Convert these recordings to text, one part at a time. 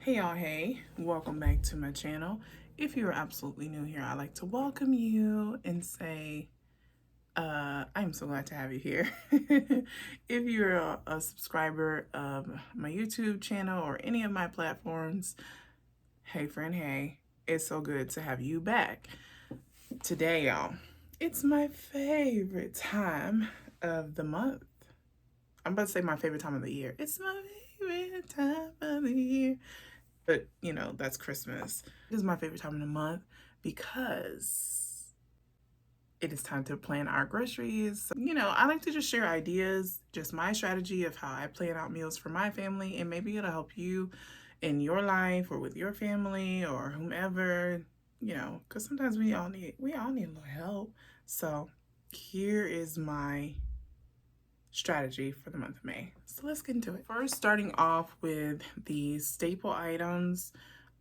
Hey y'all, hey, welcome back to my channel. If you're absolutely new here, I'd like to welcome you and say, I'm so glad to have you here. If you're a subscriber of my YouTube channel or any of my platforms, hey friend, hey, it's so good to have you back. Today, y'all, it's my favorite time of the month. I'm about to say my favorite time of the year. It's my favorite time of the year. But, that's Christmas. It is my favorite time of the month because it is time to plan our groceries. I like to just share ideas, just my strategy of how I plan out meals for my family, and maybe it'll help you in your life or with your family or whomever, because sometimes we all need a little help. So here is my strategy for the month of May. So let's get into it. First, starting off with the staple items.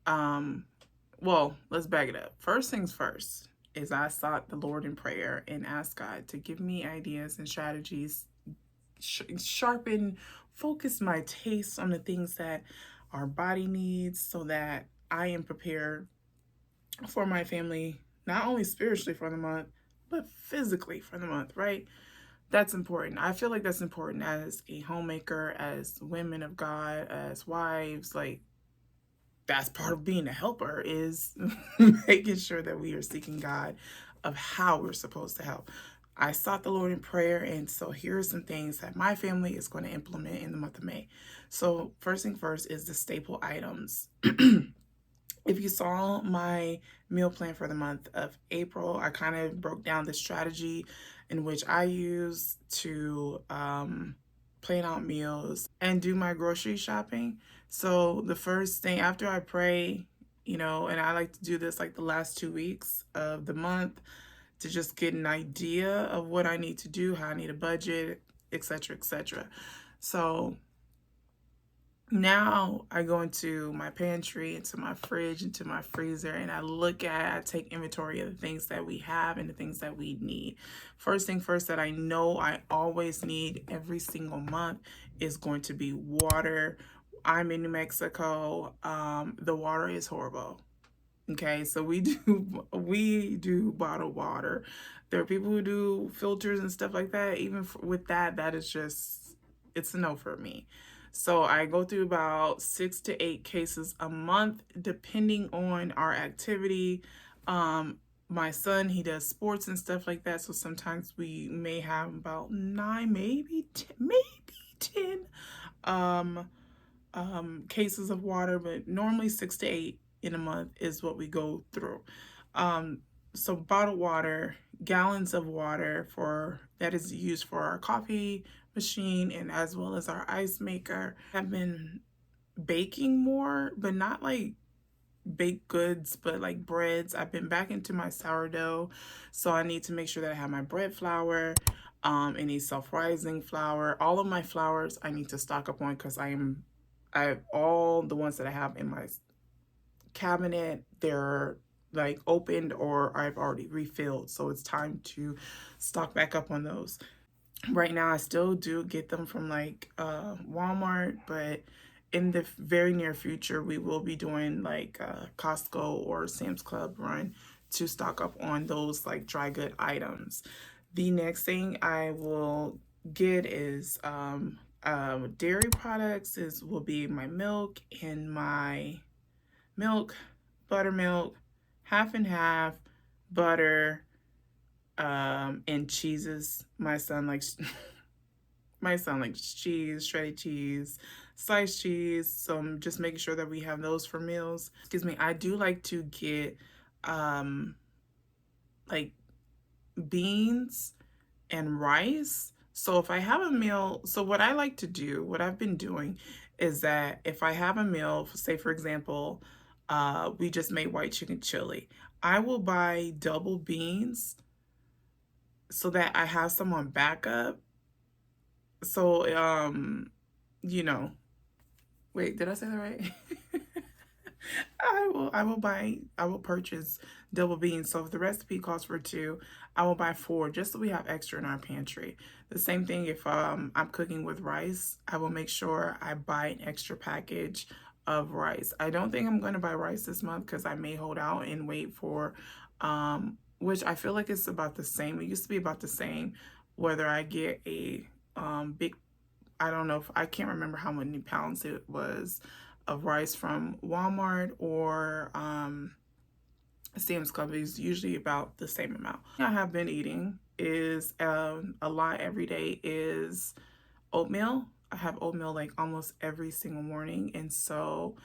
Well, let's back it up. First things first is I sought the Lord in prayer and asked God to give me ideas and strategies, sharpen, focus my taste on the things that our body needs so that I am prepared for my family, not only spiritually for the month, but physically for the month, right? That's important. I feel like that's important as a homemaker, as women of God, as wives. Like, that's part of being a helper is making sure that we are seeking God of how we're supposed to help. I sought the Lord in prayer, and so here are some things that my family is going to implement in the month of May. So first thing first is the staple items. If you saw my meal plan for the month of April, I kind of broke down the strategy in which I use to plan out meals and do my grocery shopping. So the first thing after I pray, and I like to do this like the last 2 weeks of the month to just get an idea of what I need to do, how I need a budget, etc., etc. So now I go into my pantry, into my fridge, into my freezer, and I take inventory of the things that we have and the things that we need. First thing first that I know I always need every single month is going to be water. I'm in New Mexico. The water is horrible. Okay, so we do bottled water. There are people who do filters and stuff like that. Even with that is just, it's a no for me. So I go through about 6 to 8 cases a month, depending on our activity. My son, he does sports and stuff like that. So sometimes we may have about 9, maybe 10 cases of water, but normally 6 to 8 in a month is what we go through. So bottled water, gallons of water that is used for our coffee machine and as well as our ice maker. I've been baking more, but not like baked goods, but like breads. I've been back into my sourdough, so I need to make sure that I have my bread flour, any self-rising flour. All of my flours I need to stock up on because I have all the ones that I have in my cabinet. They're like opened or I've already refilled, so it's time to stock back up on those. Right now I still do get them from like Walmart, but in the very near future we will be doing like Costco or Sam's Club run to stock up on those like dry good items. The next thing I will get is dairy products will be my milk and my buttermilk, half and half, butter, and cheeses. My son likes cheese, shredded cheese, sliced cheese. So I'm just making sure that we have those for meals. Excuse me. I do like to get like beans and rice. So if I have a meal, so what I like to do, what I've been doing is that if I have a meal, say for example, we just made white chicken chili, I will buy double beans so that I have some on backup. So, you know, wait, did I say that right? I will purchase double beans. So if the recipe calls for 2, I will buy 4 just so we have extra in our pantry. The same thing if I'm cooking with rice, I will make sure I buy an extra package of rice. I don't think I'm going to buy rice this month because I may hold out and wait for, which I feel like it's about the same. It used to be about the same whether I get a big, I don't know if, I can't remember how many pounds it was of rice from Walmart or Sam's Club. Is usually about the same amount. I have been eating is a lot every day is oatmeal. I have oatmeal like almost every single morning, and so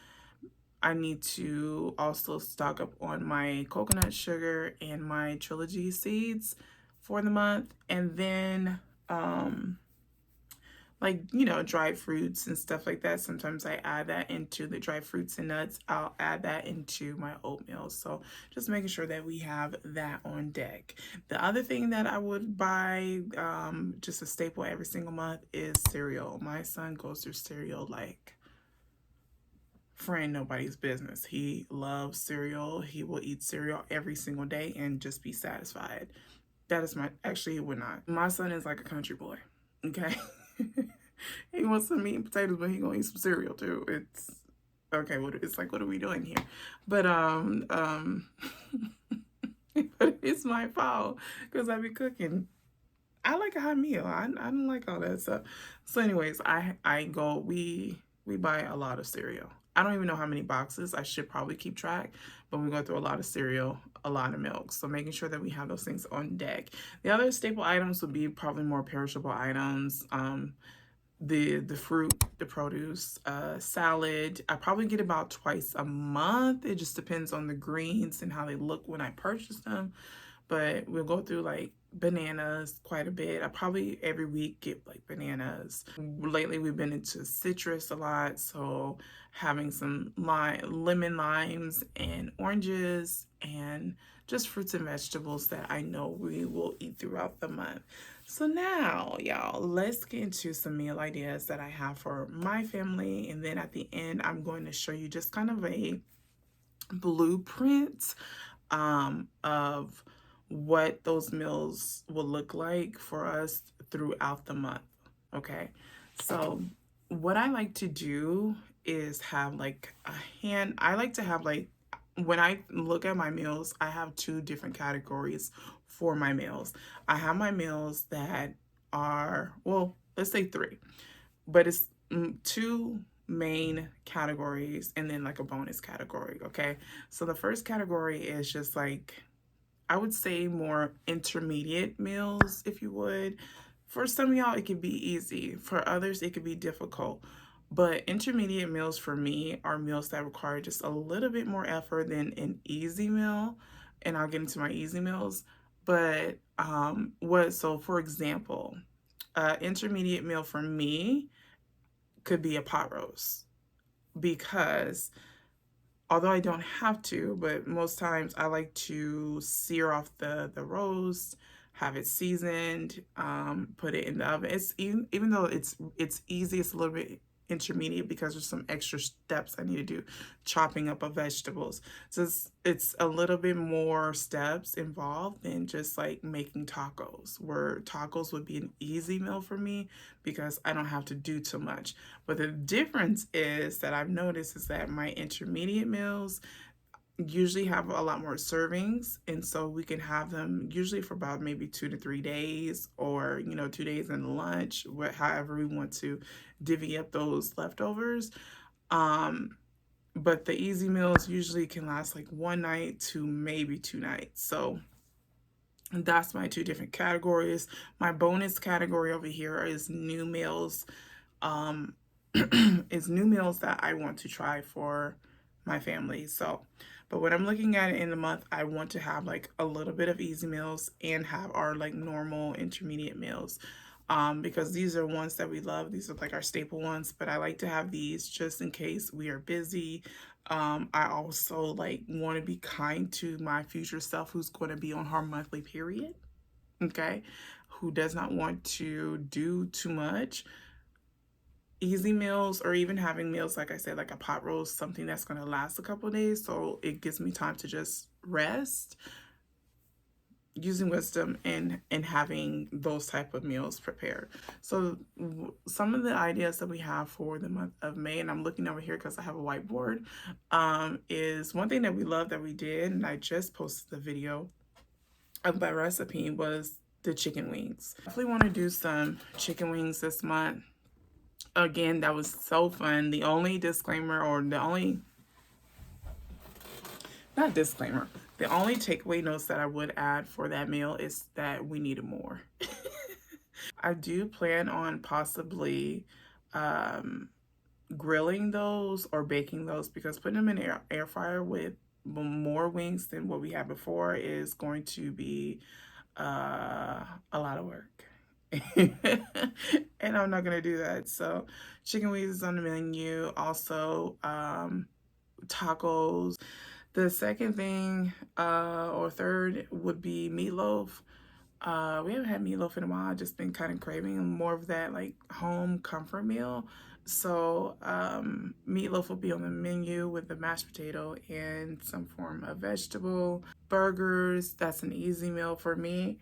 I need to also stock up on my coconut sugar and my trilogy seeds for the month, and then like, you know, dried fruits and stuff like that. Sometimes I add that into the dried fruits and nuts. I'll add that into my oatmeal. So just making sure that we have that on deck. The other thing that I would buy, just a staple every single month, is cereal. My son goes through cereal like friend nobody's business. He loves cereal. He will eat cereal every single day and just be satisfied. That is my, actually, it would not. My son is like a country boy, okay? He wants some meat and potatoes, but he gonna eat some cereal too. It's okay. It's like, what are we doing here? But but it's my fault because I be cooking. I like a hot meal. I don't like all that stuff. So, anyways, we buy a lot of cereal. I don't even know how many boxes. I should probably keep track, but we go through a lot of cereal, a lot of milk. So making sure that we have those things on deck. The other staple items would be probably more perishable items. The fruit, the produce, salad. I probably get about twice a month. It just depends on the greens and how they look when I purchase them. But we'll go through like bananas quite a bit. I probably every week get like bananas. Lately we've been into citrus a lot, so having some lemon, limes, and oranges, and just fruits and vegetables that I know we will eat throughout the month. So now, y'all, let's get into some meal ideas that I have for my family, and then at the end, I'm going to show you just kind of a blueprint of what those meals will look like for us throughout the month. Okay, so what I like to do is have like I like to have like, when I look at my meals, I have two different categories for my meals. I have my meals that are, well, let's say three, but it's two main categories and then like a bonus category. Okay, so the first category is just like, I would say more intermediate meals, if you would. For some of y'all, it could be easy. For others, it could be difficult. But intermediate meals for me are meals that require just a little bit more effort than an easy meal. And I'll get into my easy meals. But so for example, intermediate meal for me could be a pot roast, because although I don't have to, but most times I like to sear off the roast, have it seasoned, put it in the oven. It's even though it's easy, it's a little bit intermediate because there's some extra steps I need to do, chopping up of vegetables. So it's a little bit more steps involved than just like making tacos, where tacos would be an easy meal for me because I don't have to do too much. But the difference is that I've noticed is that my intermediate meals usually have a lot more servings, and so we can have them usually for about maybe 2 to 3 days, or 2 days and lunch, however we want to divvy up those leftovers. But the easy meals usually can last like one night to maybe 2 nights. So that's my two different categories. My bonus category over here is new meals. Is new meals that I want to try for my family. So, but when I'm looking at it in the month, I want to have like a little bit of easy meals and have our like normal intermediate meals. Because these are ones that we love. These are like our staple ones, but I like to have these just in case we are busy. I also like want to be kind to my future self who's going to be on her monthly period, okay, who does not want to do too much. Easy meals, or even having meals, like I said, like a pot roast, something that's going to last a couple of days, so it gives me time to just rest, using wisdom and having those type of meals prepared. So some of the ideas that we have for the month of May, and I'm looking over here because I have a whiteboard, is one thing that we love that we did, and I just posted the video of my recipe, was the chicken wings. Definitely want to do some chicken wings this month. Again, that was so fun. The only disclaimer, or the only, not disclaimer, the only takeaway notes that I would add for that meal is that we needed more. I do plan on possibly grilling those or baking those, because putting them in air fryer with more wings than what we had before is going to be a lot of work. And I'm not gonna do that. So chicken wings is on the menu. Also, tacos. The second thing, or third, would be meatloaf. We haven't had meatloaf in a while. I've just been kind of craving more of that like home comfort meal. So meatloaf will be on the menu with the mashed potato and some form of vegetable. Burgers, that's an easy meal for me.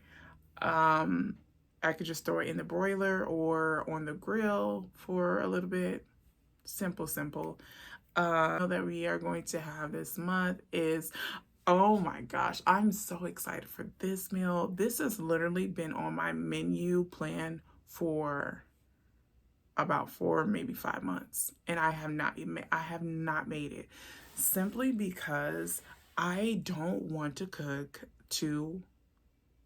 I could just throw it in the broiler or on the grill for a little bit. Simple, simple. That we are going to have this month is, oh my gosh, I'm so excited for this meal. This has literally been on my menu plan for about 4, maybe 5 months, and I have not made it, simply because I don't want to cook two,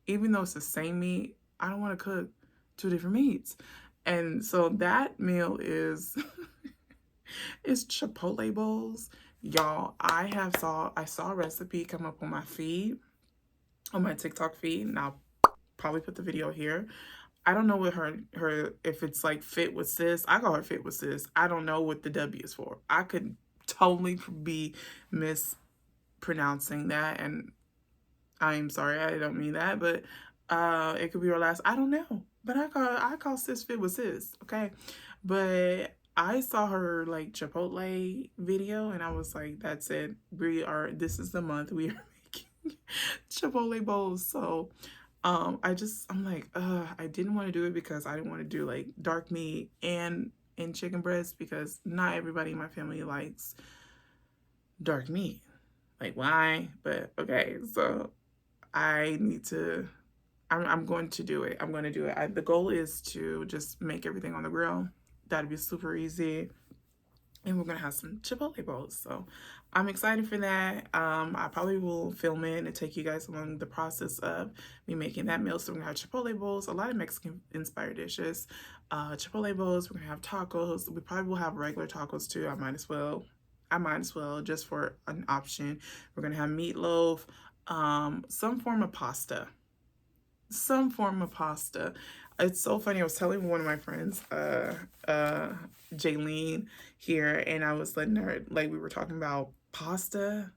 even though it's the same meat, I don't want to cook two different meats. And so that meal is is Chipotle bowls. Y'all, I saw a recipe come up on my feed, on my TikTok feed, and I'll probably put the video here. I don't know what her if it's like Fit with Sis. I call her Fit with Sis. I don't know what the W is for. I could totally be mispronouncing that, and I'm sorry, I don't mean that, but it could be her last. I don't know, but I call Sis Fit with Sis, okay? But I saw her like Chipotle video, and I was like, that's it. This is the month we are making Chipotle bowls. So I'm like, I didn't want to do it because I didn't want to do like dark meat and chicken breast, because not everybody in my family likes dark meat. Like, why? But okay, so I need to. I'm going to do it. I'm going to do it. The goal is to just make everything on the grill. That'd be super easy. And we're going to have some Chipotle bowls. So I'm excited for that. I probably will film it and take you guys along the process of me making that meal. So we're going to have Chipotle bowls, a lot of Mexican inspired dishes. Chipotle bowls, we're going to have tacos. We probably will have regular tacos too. I might as well just for an option. We're going to have meatloaf, some form of pasta. Some form of pasta. It's so funny. I was telling one of my friends, Jaylene here, and I was letting her, like, we were talking about pasta.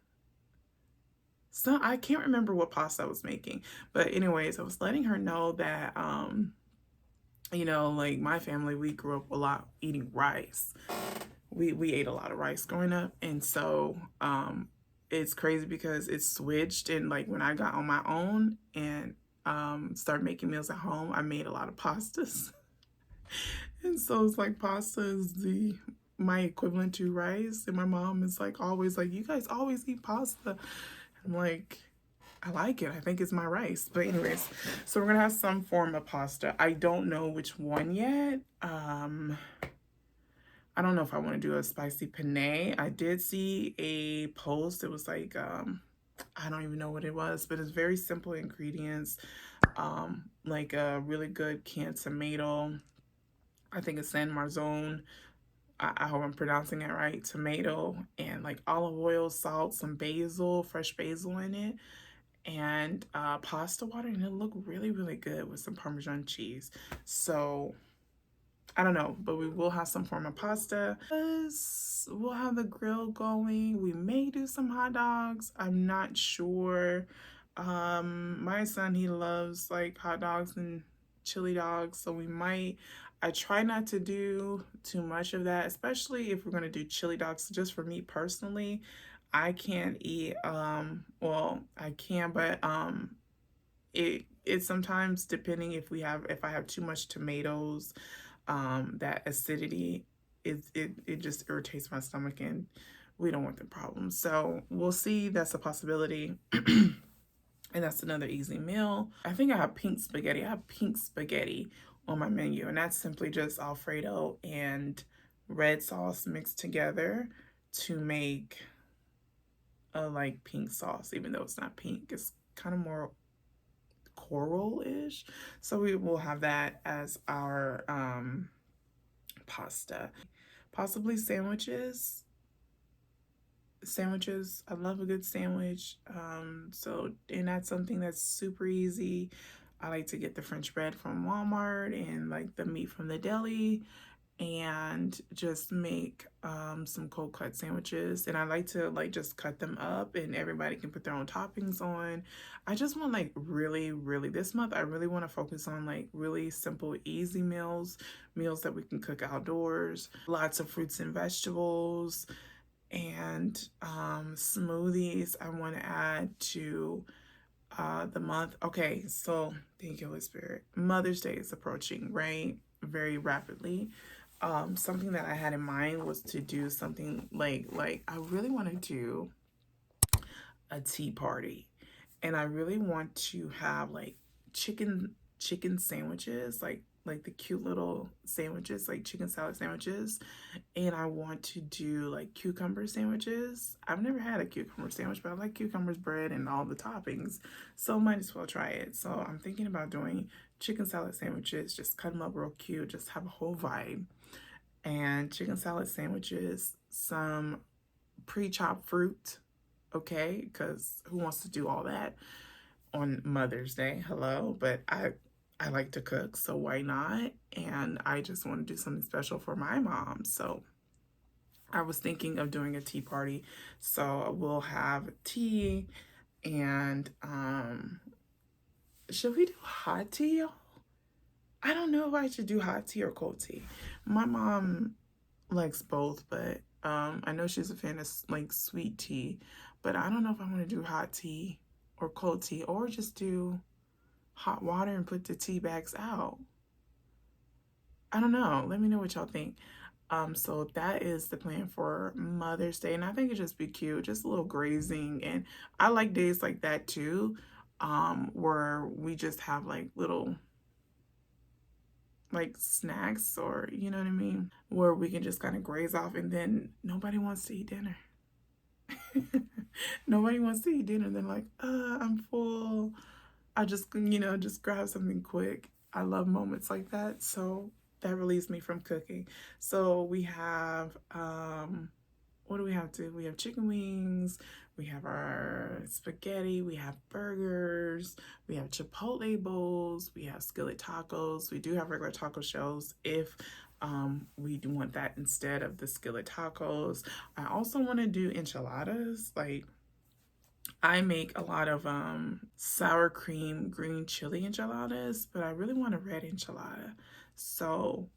So I can't remember what pasta I was making, but anyways, I was letting her know that, like my family, we grew up a lot eating rice. We ate a lot of rice growing up, and so it's crazy because it switched, and like when I got on my own and started making meals at home, I made a lot of pastas. And so it's like pasta is my equivalent to rice, and my mom is like always like, you guys always eat pasta. I'm like, I like it. I think it's my rice. But anyways, so we're gonna have some form of pasta. I don't know which one yet. I don't know if I want to do a spicy penne. I did see a post. It was like, I don't even know what it was, but it's very simple ingredients. Like a really good canned tomato. I think it's San Marzone. I hope I'm pronouncing it right. Tomato and like olive oil, salt, some basil, fresh basil in it, and pasta water, and it looked really, really good with some Parmesan cheese. So I don't know, but we will have some form of pasta. We'll have the grill going. We may do some hot dogs. I'm not sure. My son, he loves like hot dogs and chili dogs, so we might. I try not to do too much of that, especially if we're gonna do chili dogs. Just for me personally, I can't eat. Well, I can, but It's sometimes depending if I have too much tomatoes, that acidity it just irritates my stomach, and we don't want the problem. So we'll see. That's a possibility. And that's another easy meal. I think I have pink spaghetti. I have pink spaghetti on my menu, and that's simply just Alfredo and red sauce mixed together to make a like pink sauce, even though it's not pink. It's kind of more coral-ish. So we will have that as our pasta. Possibly sandwiches. Sandwiches, I love a good sandwich. And that's something that's super easy. I like to get the French bread from Walmart and like the meat from the deli, and just make some cold cut sandwiches. And I like to like just cut them up and everybody can put their own toppings on. I just want like really this month I really want to focus on like really simple easy meals that we can cook outdoors, lots of fruits and vegetables, and smoothies I want to add to the month. Okay, so thank you, Holy Spirit. Mother's Day is approaching, right? Very rapidly. Something that I had in mind was to do something like I really want to do a tea party, and I really want to have like chicken sandwiches, like the cute little sandwiches, like chicken salad sandwiches, and I want to do like cucumber sandwiches. I've never had a cucumber sandwich, but I like cucumbers, bread, and all the toppings, so might as well try it. So I'm thinking about doing chicken salad sandwiches, just cut them up real cute, just have a whole vibe. And chicken salad sandwiches, some pre-chopped fruit, okay? Because who wants to do all that on Mother's Day? Hello, but I like to cook, so why not? And I just want to do something special for my mom. So I was thinking of doing a tea party. So we'll have tea and should we do hot tea, y'all? I don't know if I should do hot tea or cold tea. My mom likes both, but I know she's a fan of like sweet tea, but I don't know if I want to do hot tea or cold tea, or just do hot water and put the tea bags out. I don't know. Let me know what y'all think. So that is the plan for Mother's Day, and I think it just be cute, just a little grazing, and I like days like that too, where we just have like little like snacks, or you know what I mean, where we can just kind of graze off, and then nobody wants to eat dinner. Nobody wants to eat dinner. They're like, I'm full. I just, just grab something quick. I love moments like that. So that relieves me from cooking. So we have, what do we have to? We have chicken wings, we have our spaghetti, we have burgers, we have Chipotle bowls, we have skillet tacos. We do have regular taco shells if we do want that instead of the skillet tacos. I also want to do enchiladas. Like, I make a lot of sour cream green chili enchiladas, but I really want a red enchilada. So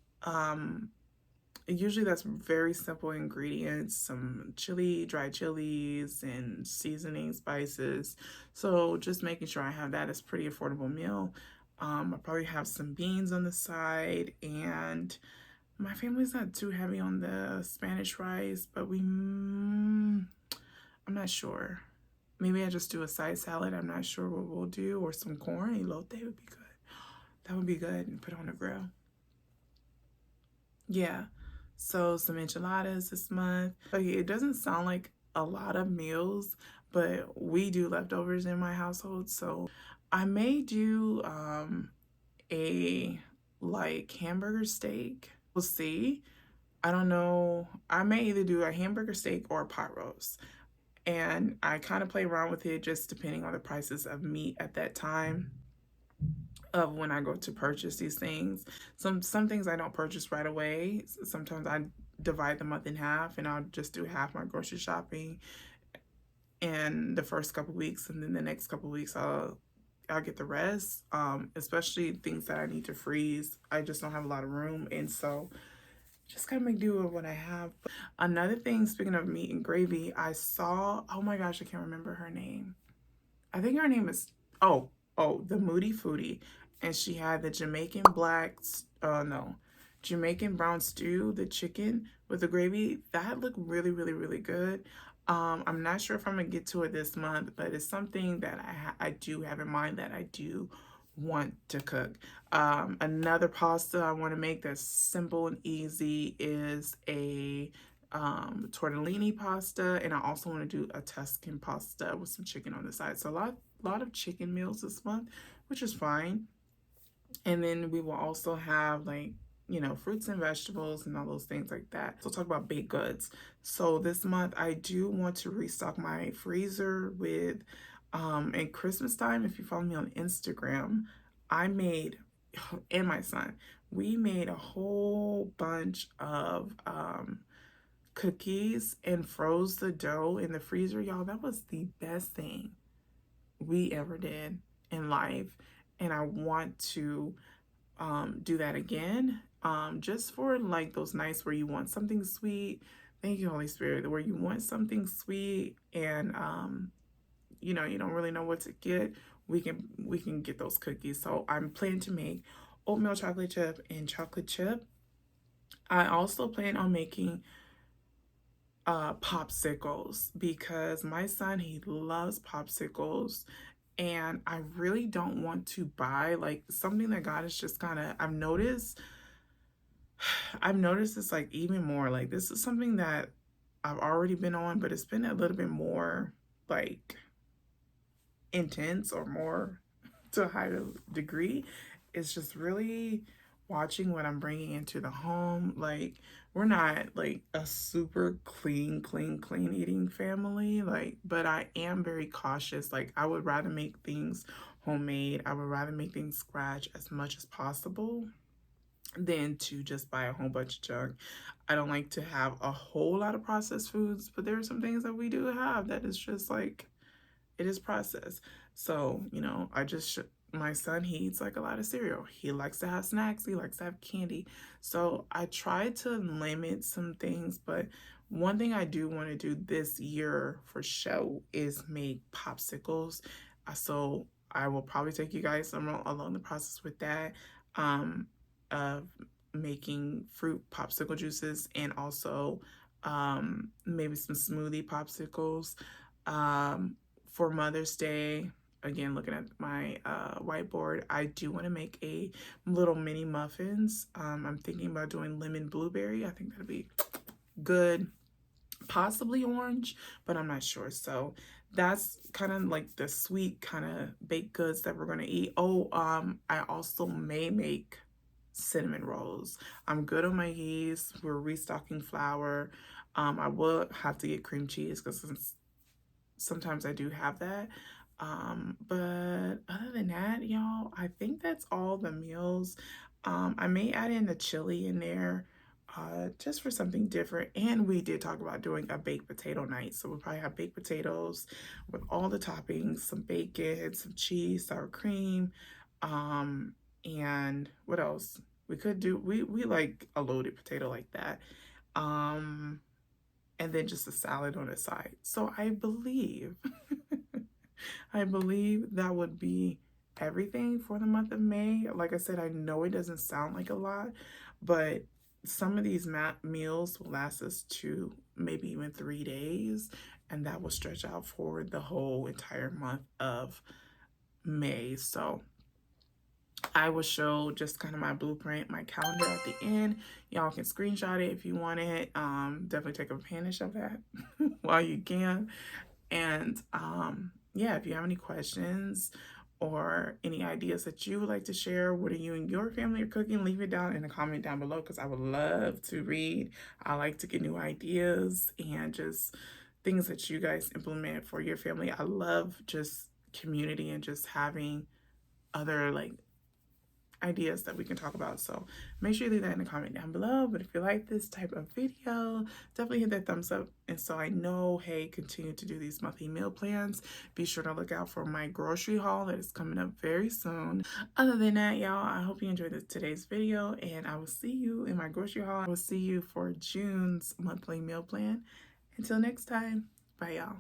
usually that's very simple ingredients, some chili, dried chilies, and seasoning spices. So just making sure I have that is pretty affordable meal. I'll probably have some beans on the side, and my family's not too heavy on the Spanish rice, but I'm not sure. Maybe I just do a side salad. I'm not sure what we'll do, or some corn. Elote would be good. That would be good, and put on a grill. Yeah. So some enchiladas this month. Okay, it doesn't sound like a lot of meals, but we do leftovers in my household. So I may do a like hamburger steak. We'll see. I don't know. I may either do a hamburger steak or a pot roast. And I kind of play around with it just depending on the prices of meat at that time of when I go to purchase these things. Some things I don't purchase right away. Sometimes I divide the month in half, and I'll just do half my grocery shopping in the first couple weeks, and then the next couple weeks I'll get the rest. Especially things that I need to freeze. I just don't have a lot of room, and so just gotta make do with what I have. Another thing, speaking of meat and gravy, I saw, oh my gosh, I can't remember her name. I think her name is, oh, oh, the Moody Foodie, and she had the Jamaican no, Jamaican brown stew, the chicken with the gravy. That looked really, really, really good. I'm not sure if I'm gonna get to it this month, but it's something that I do have in mind that I do want to cook. Another pasta I want to make that's simple and easy is a tortellini pasta, and I also want to do a Tuscan pasta with some chicken on the side. So a lot of chicken meals this month, which is fine. And then we will also have, like, you know, fruits and vegetables and all those things like that. So talk about baked goods. So this month I do want to restock my freezer with in Christmas time. If you follow me on Instagram, I made, and my son, we made a whole bunch of cookies and froze the dough in the freezer, y'all. That was the best thing we ever did in life, and I want to do that again, just for like those nights where you want something sweet. Thank you, Holy Spirit. Where you want something sweet and you know, you don't really know what to get. We can get those cookies. So I'm planning to make oatmeal chocolate chip and chocolate chip. I also plan on making popsicles, because my son, he loves popsicles, and I really don't want to buy like something that God is just kind of, I've noticed this like even more, like this is something that I've already been on, but it's been a little bit more like intense, or more to a higher degree. It's just really watching what I'm bringing into the home. Like, we're not like a super clean eating family, like, but I am very cautious. Like, I would rather make things homemade. I would rather make things scratch as much as possible than to just buy a whole bunch of junk. I don't like to have a whole lot of processed foods, but there are some things that we do have that is just like, it is processed. So, you know, my son, he eats like a lot of cereal. He likes to have snacks. He likes to have candy. So I try to limit some things, but one thing I do want to do this year for show is make popsicles. So I will probably take you guys along the process with that, of making fruit popsicle juices, and also maybe some smoothie popsicles. For Mother's Day, again, looking at my whiteboard, I do want to make a little mini muffins. I'm thinking about doing lemon blueberry. I think that'd be good. Possibly orange, but I'm not sure. So that's kind of like the sweet kind of baked goods that we're going to eat. Oh, I also may make cinnamon rolls. I'm good on my yeast. We're restocking flour. I will have to get cream cheese, because sometimes I do have that. But other than that, y'all, I think that's all the meals. I may add in the chili in there, just for something different. And we did talk about doing a baked potato night. So we'll probably have baked potatoes with all the toppings, some bacon, some cheese, sour cream, and what else? We could do, we like a loaded potato like that. And then just a salad on the side. So I believe, I believe that would be everything for the month of May. Like I said, I know it doesn't sound like a lot, but some of these meals will last us 2, maybe even 3 days, and that will stretch out for the whole entire month of May. So I will show just kind of my blueprint, my calendar at the end. Y'all can screenshot it if you want it. Definitely take advantage of that while you can. And yeah, if you have any questions or any ideas that you would like to share, what are you and your family are cooking, leave it down in the comment down below, because I would love to read. I like to get new ideas and just things that you guys implement for your family. I love just community and just having other like ideas that we can talk about. So make sure you leave that in the comment down below. But if you like this type of video, definitely hit that thumbs up, and so I know, hey, continue to do these monthly meal plans. Be sure to look out for my grocery haul that is coming up very soon. Other than that, y'all, I hope you enjoyed today's video, and I will see you in my grocery haul. I will see you for June's monthly meal plan. Until next time, bye y'all.